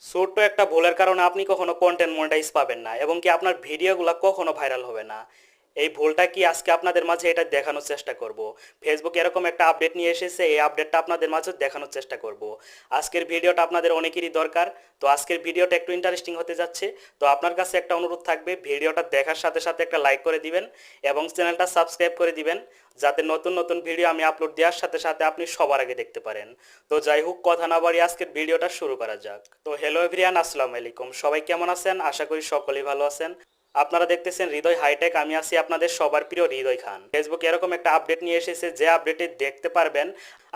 ছোট্ট একটা ভুলের কারণে আপনি কখনো কন্টেন্ট মনিটাইজ পাবেন না এবং কি আপনার ভিডিওগুলো কখনো ভাইরাল হবে না। এই ভুলটা কি আজকে আপনাদের মাঝে এটা দেখানোর চেষ্টা করব। ফেসবুক এরকম একটা আপডেট নিয়ে এসেছে, এই আপডেটটা আপনাদের মাঝে দেখানোর চেষ্টা করব। আজকের ভিডিওটা আপনাদের অনেকেরই দরকার। তো আজকের ভিডিওটা একটু ইন্টারেস্টিং হতে যাচ্ছে। তো আপনার কাছে একটা অনুরোধ থাকবে, ভিডিওটা দেখার সাথে সাথে একটা লাইক করে দিবেন এবং চ্যানেলটা সাবস্ক্রাইব করে দিবেন, যাতে নতুন নতুন ভিডিও আমি আপলোড দেওয়ার সাথে সাথে আপনি সবার আগে দেখতে পারেন। তো যাই হোক, কথা না বাড়িয়ে আজকের ভিডিওটা শুরু করা যাক। তো হ্যালো এভরিয়ান, আসসালামু আলাইকুম। সবাই কেমন আছেন? আশা করি সকলেই ভালো আছেন। আপনারা দেখতেছেন হৃদয় হাইটেক, আমি আছি আপনাদের সবার প্রিয় হৃদয় খান। ফেসবুক এরকম একটা আপডেট নিয়ে এসেছে, যে আপডেটে দেখতে পারবেন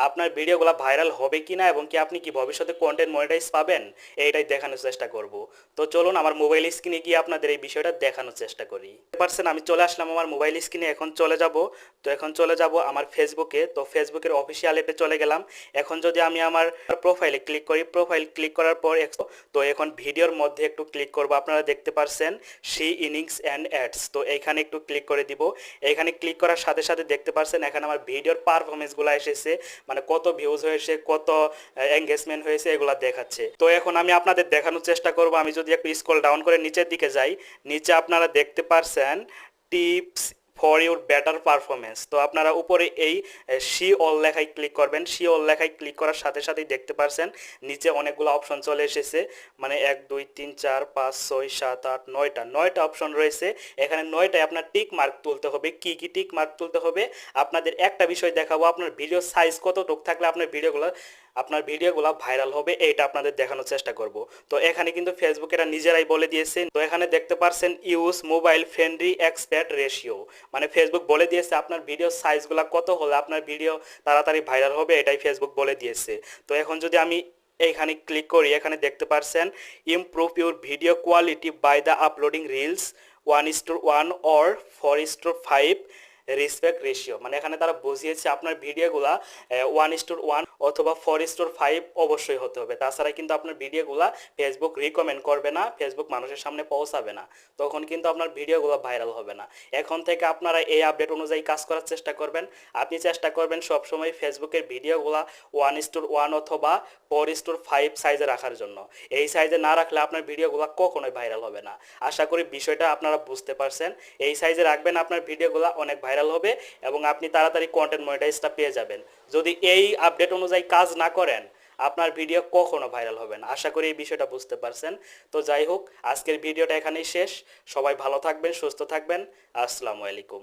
আপনার ভিডিওগুলো ভাইরাল হবে কিনা এবং কি আপনি কি ভবিষ্যতে কন্টেন্ট মনিটাইজ পাবেন, এইটাই দেখানোর চেষ্টা করব। তো চলুন আমার মোবাইল স্ক্রিনে গিয়ে আপনাদের এই বিষয়টা দেখানোর চেষ্টা করি। বুঝতে পারছেন, আমি চলে আসলাম আমার মোবাইল স্ক্রিনে। এখন চলে যাব, তো এখন চলে যাব আমার ফেসবুকে। তো ফেসবুকের অফিসিয়াল অ্যাপে চলে গেলাম। এখন যদি আমি আমার প্রোফাইলে ক্লিক করি, প্রোফাইল ক্লিক করার পর তো এখন ভিডিওর মধ্যে একটু ক্লিক করব। আপনারা দেখতে পারছেন সি ইনিংস অ্যান্ড অ্যাডস, তো এইখানে একটু ক্লিক করে দিব। এইখানে ক্লিক করার সাথে সাথে দেখতে পারছেন এখানে আমার ভিডিওর পারফরমেন্সগুলো এসেছে, মানে কত ভিউজ হয়েছে, কত এঙ্গেজমেন্ট হয়েছে, এগুলো দেখাচ্ছে। তো এখন আমি আপনাদের দেখানোর চেষ্টা করব। আমি যদি একটু স্ক্রল ডাউন করে নিচের দিকে যাই, নিচে আপনারা দেখতে পারছেন tips for your better performance. তো আপনারা উপরে এই সি অল লেখায় ক্লিক করবেন। সি অল লেখায় ক্লিক করার সাথে সাথেই দেখতে পারছেন নিচে অনেকগুলো অপশন চলে এসেছে, মানে 1 2 3 4 5 6 7 8 9টা অপশন রয়েছে। এখানে 9টায় আপনার টিক মার্ক তুলতে হবে। কি কি টিক মার্ক তুলতে হবে? আপনাদের একটা বিষয় দেখাবো, আপনার ভিডিও সাইজ কতটুক থাকলে আপনার ভিডিওগুলো ভাইরাল হবে, এইটা আপনাদের দেখানোর চেষ্টা করব। তো এখানে কিন্তু ফেসবুক এটা নিজেরাই বলে দিয়েছে। তো এখানে দেখতে পারছেন use mobile friendly expect ratio, মানে ফেসবুক বলে দিয়েছে আপনার ভিডিও সাইজগুলো কত হলে আপনার ভিডিও তাড়াতাড়ি ভাইরাল হবে, এটাই ফেসবুক বলে দিয়েছে। তো এখন যদি আমি এইখানে ক্লিক করি, এখানে দেখতে পারছেন improve your video quality by the uploading reels 1:1 or 4:5 respect ratio, মানে এখানে তারা বুঝিয়েছে আপনার ভিডিওগুলা 1:1 অথবা 4:5 অবশ্যই হতে হবে। তাছাড়া কিন্তু আপনার ভিডিওগুলা ফেসবুক রিকমেন্ড করবে না, ফেসবুক মানুষের সামনে পৌঁছাবে না, তখন কিন্তু আপনার ভিডিওগুলো ভাইরাল হবে না। এখন থেকে আপনারা এই আপডেট অনুযায়ী কাজ করার চেষ্টা করবেন। আপনি চেষ্টা করবেন সবসময় ফেসবুকের ভিডিওগুলা 1:1 অথবা 4:5 সাইজে রাখার জন্য। এই সাইজে না রাখলে আপনার ভিডিওগুলো কখনোই ভাইরাল হবে না। আশা করি বিষয়টা আপনারা বুঝতে পারছেন। এই সাইজে রাখবেন, আপনার ভিডিওগুলো অনেক ভাইরাল হবে এবং আপনি তাড়াতাড়ি কন্টেন্ট মনিটাইজটা পেয়ে যাবেন। যদি এই আপডেট অনুযায়ী কাজ না করেন, আপনার ভিডিও কখনো ভাইরাল হবে না। আশা করি এই বিষয়টা বুঝতে পারছেন। তো যাই হোক, আজকের ভিডিওটা এখানেই শেষ। সবাই ভালো থাকবেন, সুস্থ থাকবেন। আসসালামু আলাইকুম।